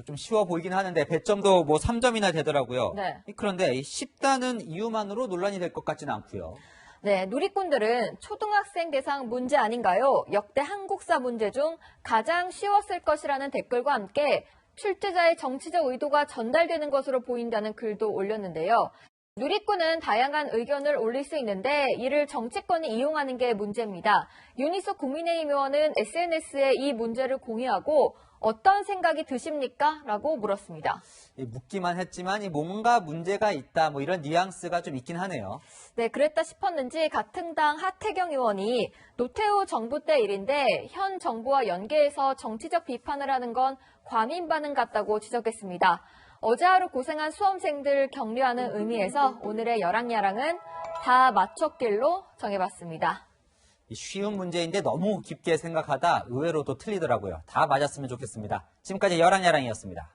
Speaker 3: 좀 쉬워 보이긴 하는데 배점도 뭐 3점이나 되더라고요.
Speaker 10: 네.
Speaker 3: 그런데 쉽다는 이유만으로 논란이 될 것 같지는 않고요.
Speaker 10: 네, 누리꾼들은 초등학생 대상 문제 아닌가요? 역대 한국사 문제 중 가장 쉬웠을 것이라는 댓글과 함께 출제자의 정치적 의도가 전달되는 것으로 보인다는 글도 올렸는데요. 누리꾼은 다양한 의견을 올릴 수 있는데 이를 정치권이 이용하는 게 문제입니다. 윤희숙 국민의힘 의원은 SNS에 이 문제를 공유하고 어떤 생각이 드십니까? 라고 물었습니다.
Speaker 3: 묻기만 했지만 뭔가 문제가 있다 뭐 이런 뉘앙스가 좀 있긴 하네요.
Speaker 10: 네, 그랬다 싶었는지 같은 당 하태경 의원이 노태우 정부 때 일인데 현 정부와 연계해서 정치적 비판을 하는 건 과민 반응 같다고 지적했습니다. 어제 하루 고생한 수험생들 격려하는 의미에서 오늘의 여랑야랑은 다 맞췄길로 정해봤습니다.
Speaker 3: 쉬운 문제인데 너무 깊게 생각하다 의외로도 틀리더라고요. 다 맞았으면 좋겠습니다. 지금까지 여랑야랑이었습니다.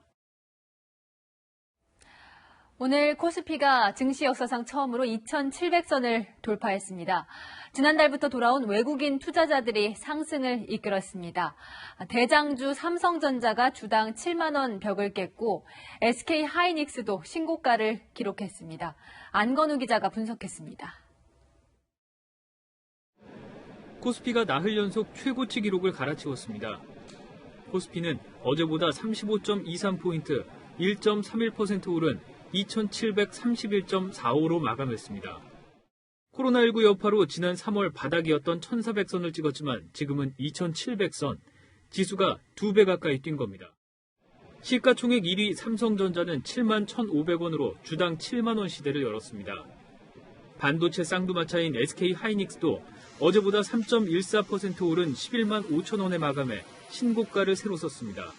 Speaker 1: 오늘 코스피가 증시 역사상 처음으로 2,700선을 돌파했습니다. 지난달부터 돌아온 외국인 투자자들이 상승을 이끌었습니다. 대장주 삼성전자가 주당 7만 원 벽을 깼고 SK하이닉스도 신고가를 기록했습니다. 안건우 기자가 분석했습니다.
Speaker 13: 코스피가 나흘 연속 최고치 기록을 갈아치웠습니다. 코스피는 어제보다 35.23포인트, 1.31% 오른 2,731.45로 마감했습니다. 코로나19 여파로 지난 3월 바닥이었던 1,400선을 찍었지만 지금은 2,700선, 지수가 2배 가까이 뛴 겁니다. 시가총액 1위 삼성전자는 7만 1,500원으로 주당 7만 원 시대를 열었습니다. 반도체 쌍두마차인 SK하이닉스도 어제보다 3.14% 오른 11만 5천 원에 마감해 신고가를 새로 썼습니다.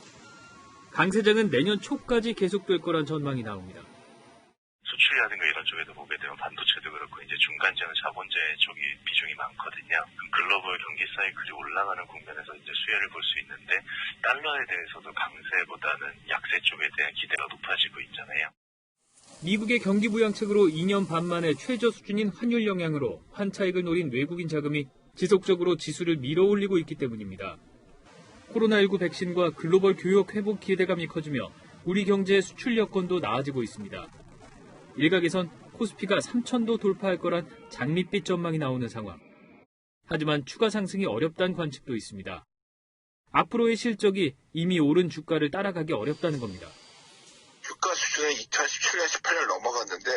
Speaker 13: 강세장은 내년 초까지 계속될 거란 전망이 나옵니다.
Speaker 11: 수출이라든가 이런 쪽에도 보게 되면 반도체도 그렇고 이제 중간재는 자본재 쪽이 비중이 많거든요. 글로벌 경기 사이클이 올라가는 국면에서 이제 수혜를 볼 수 있는데 달러에 대해서도 강세보다는 약세 쪽에 대한 기대가 높아지고 있잖아요.
Speaker 13: 미국의 경기 부양책으로 2년 반 만에 최저 수준인 환율 영향으로 환차익을 노린 외국인 자금이 지속적으로 지수를 밀어올리고 있기 때문입니다. 코로나19 백신과 글로벌 교역 회복 기대감이 커지며 우리 경제의 수출 여건도 나아지고 있습니다. 일각에선 코스피가 3,000도 돌파할 거란 장밋빛 전망이 나오는 상황. 하지만 추가 상승이 어렵다는 관측도 있습니다. 앞으로의 실적이 이미 오른 주가를 따라가기 어렵다는 겁니다.
Speaker 12: 주가 수준은 2017년, 18년 넘어갔는데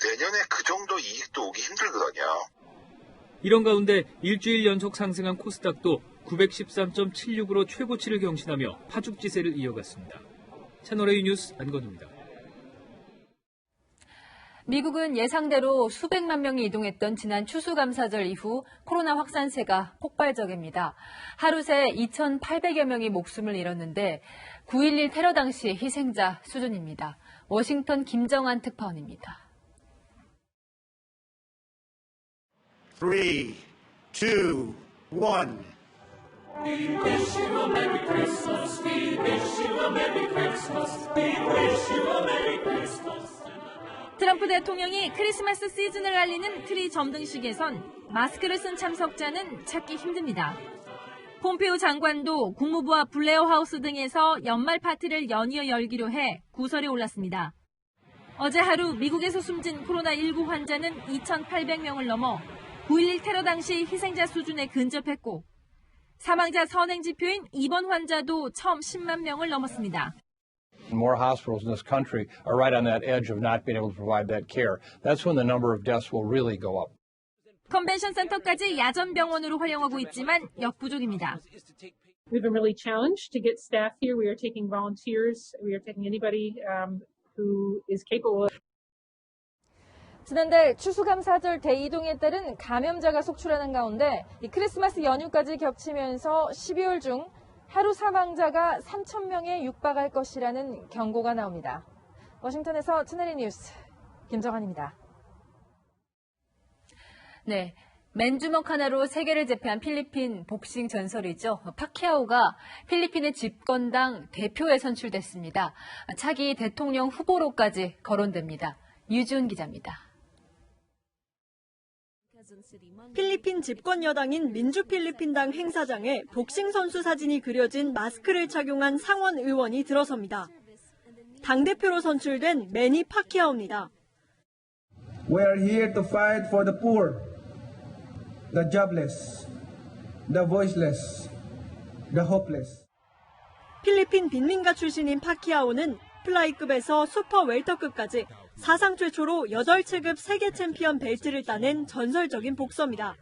Speaker 12: 내년에 그 정도 이익도 오기 힘들거든요.
Speaker 13: 이런 가운데 일주일 연속 상승한 코스닥도 913.76으로 최고치를 경신하며 파죽지세를 이어갔습니다. 채널A 뉴스 안건우입니다.
Speaker 1: 미국은 예상대로 수백만 명이 이동했던 지난 추수감사절 이후 코로나 확산세가 폭발적입니다. 하루 새 2,800여 명이 목숨을 잃었는데 9.11 테러 당시 희생자 수준입니다. 워싱턴 김정한 특파원입니다.
Speaker 14: 3, 2, 1. We wish you a Merry Christmas. We wish you a Merry Christmas. We wish you a Merry Christmas.
Speaker 1: 트럼프 대통령이 크리스마스 시즌을 알리는 트리 점등식에선 마스크를 쓴 참석자는 찾기 힘듭니다. 폼페오 장관도 국무부와 블레어 하우스 등에서 연말 파티를 연이어 열기로 해 구설에 올랐습니다. 어제 하루 미국에서 숨진 코로나19 환자는 2,800명을 넘어 9.11 테러 당시 희생자 수준에 근접했고 사망자 선행 지표인 입원 환자도 처음 10만 명을 넘었습니다.
Speaker 25: More hospitals in this country are right on that edge of not being able to provide that care. That's when the number of deaths will really go up.
Speaker 1: 컨벤션 센터까지 야전 병원으로 활용하고 있지만 역부족입니다.
Speaker 26: We've been really challenged to get staff here. We are taking volunteers. We are taking anybody who is capable.
Speaker 10: 지난달 추수감사절 대이동에 따른 감염자가 속출하는 가운데 이 크리스마스 연휴까지 겹치면서 12월 중 하루 사망자가 3,000명에 육박할 것이라는 경고가 나옵니다. 워싱턴에서 채널A 뉴스 김정한입니다.
Speaker 1: 네, 맨주먹 하나로 세계를 제패한 필리핀 복싱 전설이죠. 파키아오가 필리핀의 집권당 대표에 선출됐습니다. 차기 대통령 후보로까지 거론됩니다. 유지훈 기자입니다.
Speaker 27: 필리핀 집권 여당인 민주필리핀당 행사장에 복싱 선수 사진이 그려진 마스크를 착용한 상원 의원이 들어섭니다. 당대표로 선출된 매니 파키아오입니다.
Speaker 2: We are here to fight for the poor, the jobless, the voiceless, the hopeless.
Speaker 27: 필리핀 빈민가 출신인 파키아오는 플라이급에서 슈퍼 웰터급까지 사상 최초로 8체급 세계 챔피언 벨트를 따낸 전설적인 복서입니다.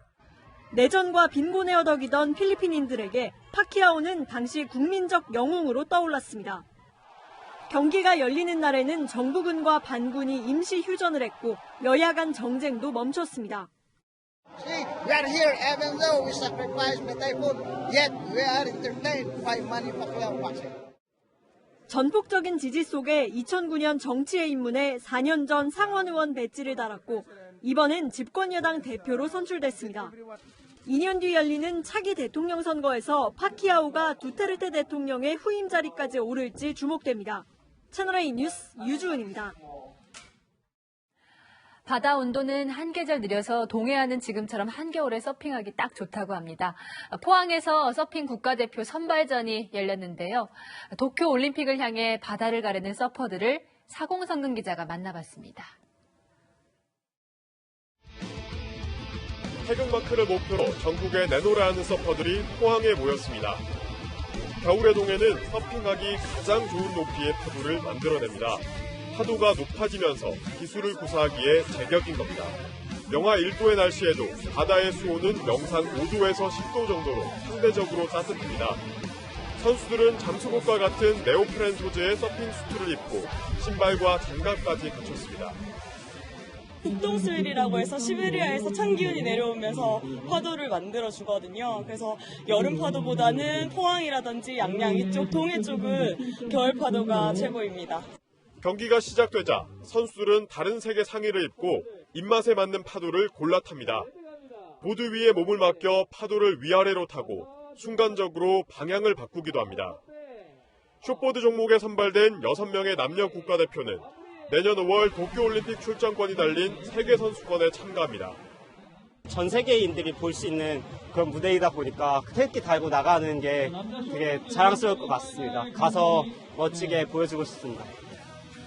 Speaker 27: 내전과 빈곤에 허덕이던 필리핀인들에게 파키아오는 당시 국민적 영웅으로 떠올랐습니다. 경기가 열리는 날에는 정부군과 반군이 임시 휴전을 했고 여야 간 정쟁도 멈췄습니다.
Speaker 15: We are here even though we sacrificed the typhoon, yet we are entertained by Manny Pacquiao boxing.
Speaker 27: 전폭적인 지지 속에 2009년 정치에 입문해 4년 전 상원의원 배지를 달았고 이번엔 집권여당 대표로 선출됐습니다. 2년 뒤 열리는 차기 대통령 선거에서 파키아오가 두테르테 대통령의 후임 자리까지 오를지 주목됩니다. 채널A 뉴스 유주은입니다.
Speaker 10: 바다 온도는 한계절 느려서 동해안은 지금처럼 한겨울에 서핑하기 딱 좋다고 합니다. 포항에서 서핑 국가대표 선발전이 열렸는데요. 도쿄올림픽을 향해 바다를 가르는 서퍼들을 사공성근 기자가 만나봤습니다.
Speaker 17: 태극마크를 목표로 전국에 내노라하는 서퍼들이 포항에 모였습니다. 겨울의 동해는 서핑하기 가장 좋은 높이의 파도를 만들어냅니다. 파도가 높아지면서 기술을 구사하기에 제격인 겁니다. 영하 1도의 날씨에도 바다의 수온은 영상 5도에서 10도 정도로 상대적으로 따뜻합니다. 선수들은 잠수복과 같은 네오프렌 소재의 서핑 수트를 입고 신발과 장갑까지 갖췄습니다.
Speaker 18: 북동스윌이라고 해서 시베리아에서 찬 기운이 내려오면서 파도를 만들어 주거든요. 그래서 여름 파도보다는 포항이라든지 양양 이쪽 동해 쪽은 겨울 파도가 최고입니다.
Speaker 17: 경기가 시작되자 선수들은 다른 색의 상의를 입고 입맛에 맞는 파도를 골라 탑니다. 보드 위에 몸을 맡겨 파도를 위아래로 타고 순간적으로 방향을 바꾸기도 합니다. 숏보드 종목에 선발된 6명의 남녀 국가대표는 내년 5월 도쿄올림픽 출전권이 달린 세계선수권에 참가합니다.
Speaker 19: 전 세계인들이 볼 수 있는 그런 무대이다 보니까 태극기 달고 나가는 게 되게 자랑스러울 것 같습니다. 가서 멋지게 보여주고 싶습니다.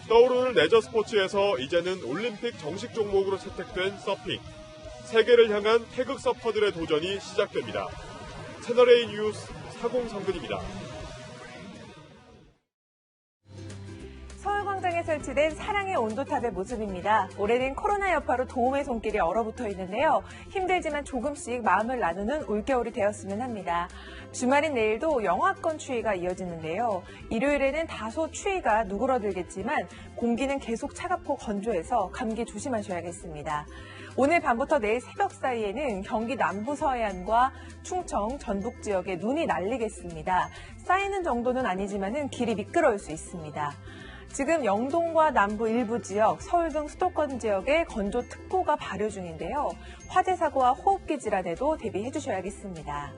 Speaker 17: 떠오르는 레저 스포츠에서 이제는 올림픽 정식 종목으로 채택된 서핑. 세계를 향한 태극 서퍼들의 도전이 시작됩니다. 채널A 뉴스 사공성근입니다.
Speaker 20: 서울광장에 설치된 사랑의 온도탑의 모습입니다. 올해는 코로나 여파로 도움의 손길이 얼어붙어 있는데요. 힘들지만 조금씩 마음을 나누는 올겨울이 되었으면 합니다. 주말인 내일도 영하권 추위가 이어지는데요. 일요일에는 다소 추위가 누그러들겠지만 공기는 계속 차갑고 건조해서 감기 조심하셔야겠습니다. 오늘 밤부터 내일 새벽 사이에는 경기 남부 서해안과 충청, 전북 지역에 눈이 날리겠습니다. 쌓이는 정도는 아니지만 길이 미끄러울 수 있습니다. 지금 영동과 남부 일부 지역, 서울 등 수도권 지역에 건조특보가 발효 중인데요. 화재 사고와 호흡기 질환에도 대비해 주셔야겠습니다.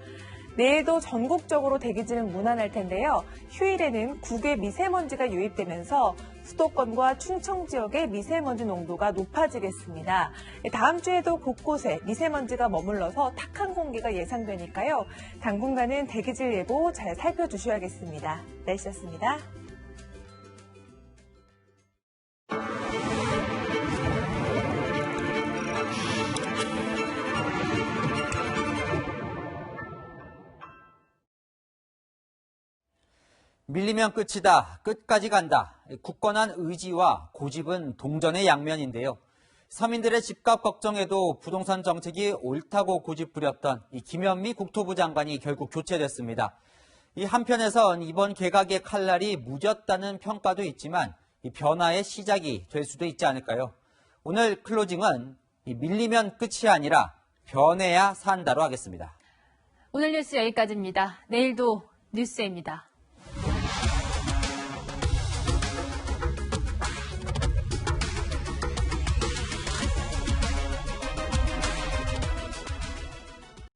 Speaker 20: 내일도 전국적으로 대기질은 무난할 텐데요. 휴일에는 국외 미세먼지가 유입되면서 수도권과 충청 지역의 미세먼지 농도가 높아지겠습니다. 다음 주에도 곳곳에 미세먼지가 머물러서 탁한 공기가 예상되니까요. 당분간은 대기질 예보 잘 살펴주셔야겠습니다. 날씨였습니다.
Speaker 3: 밀리면 끝이다, 끝까지 간다. 굳건한 의지와 고집은 동전의 양면인데요. 서민들의 집값 걱정에도 부동산 정책이 옳다고 고집 부렸던 이 김현미 국토부 장관이 결국 교체됐습니다. 이 한편에선 이번 개각의 칼날이 무졌다는 평가도 있지만 이 변화의 시작이 될 수도 있지 않을까요? 오늘 클로징은 이 밀리면 끝이 아니라 변해야 산다로 하겠습니다.
Speaker 10: 오늘 뉴스 여기까지입니다. 내일도 뉴스입니다.